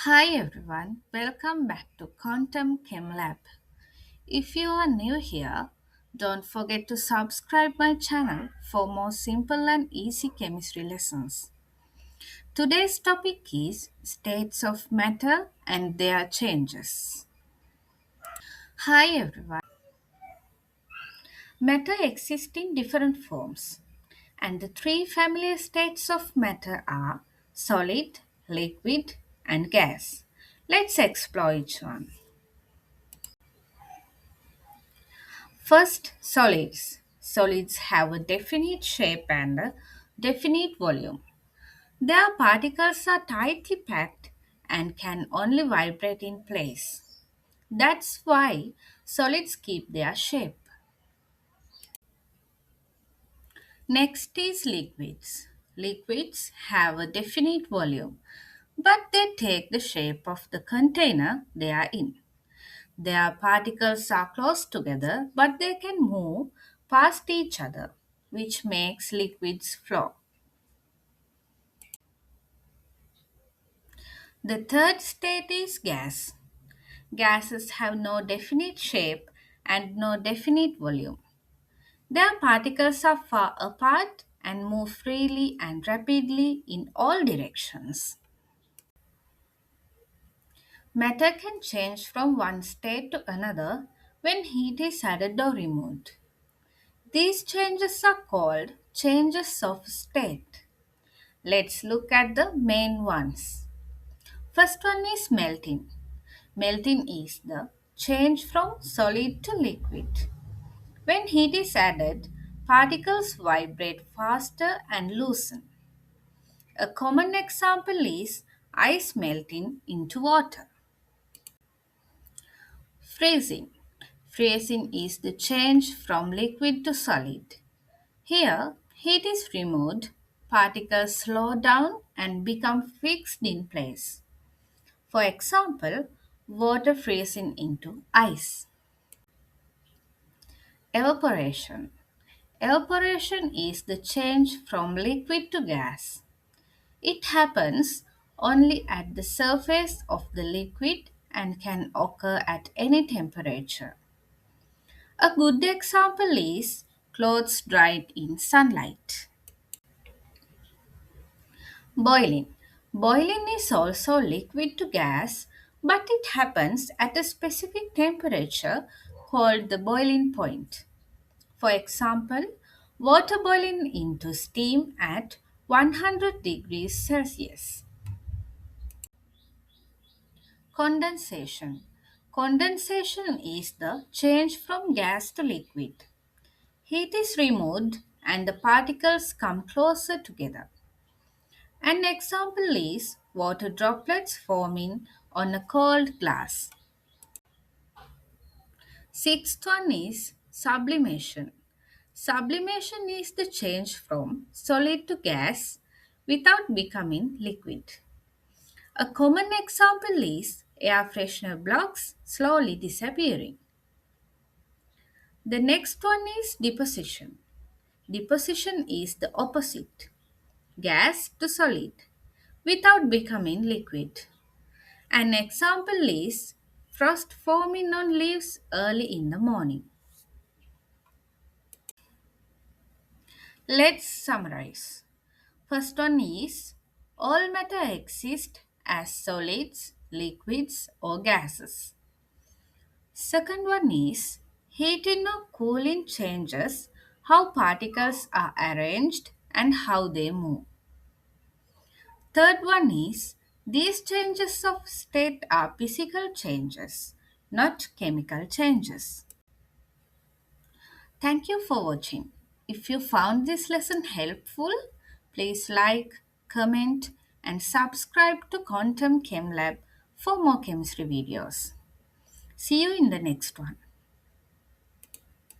Hi everyone, welcome back to Quantum Chem Lab. If you are new here, don't forget to subscribe my channel for more simple and easy chemistry lessons. Today's topic is states of matter and their changes. Hi everyone. Matter exists in different forms, and the three familiar states of matter are solid, liquid, and gas. Let's explore each one. First, solids. Solids have a definite shape and a definite volume. Their particles are tightly packed and can only vibrate in place. That's why solids keep their shape. Next is liquids. Liquids have a definite volume, but they take the shape of the container they are in. Their particles are close together, but they can move past each other, which makes liquids flow. The third state is gas. Gases have no definite shape and no definite volume. Their particles are far apart and move freely and rapidly in all directions. Matter can change from one state to another when heat is added or removed. These changes are called changes of state. Let's look at the main ones. First one is melting. Melting is the change from solid to liquid. When heat is added, particles vibrate faster and loosen. A common example is ice melting into water. Freezing. Freezing is the change from liquid to solid. Here, heat is removed, particles slow down and become fixed in place. For example, water freezing into ice. Evaporation. Evaporation is the change from liquid to gas. It happens only at the surface of the liquid and can occur at any temperature. A good example is clothes dried in sunlight. Boiling. Boiling is also liquid to gas, but it happens at a specific temperature called the boiling point. For example, water boiling into steam at 100 degrees Celsius. Condensation. Condensation is the change from gas to liquid. Heat is removed and the particles come closer together. An example is water droplets forming on a cold glass. Sixth one is sublimation. Sublimation is the change from solid to gas without becoming liquid. A common example is air freshener blocks slowly disappearing. The next one is deposition. Deposition is the opposite, gas to solid, without becoming liquid. An example is frost forming on leaves early in the morning. Let's summarize. First one is all matter exists as solids, liquids, or gases. Second one is heating or cooling changes how particles are arranged and how they move. Third one is these changes of state are physical changes, not chemical changes. Thank you for watching. If you found this lesson helpful, please like, comment, and subscribe to Quantum Chem Lab for more chemistry videos. See you in the next one.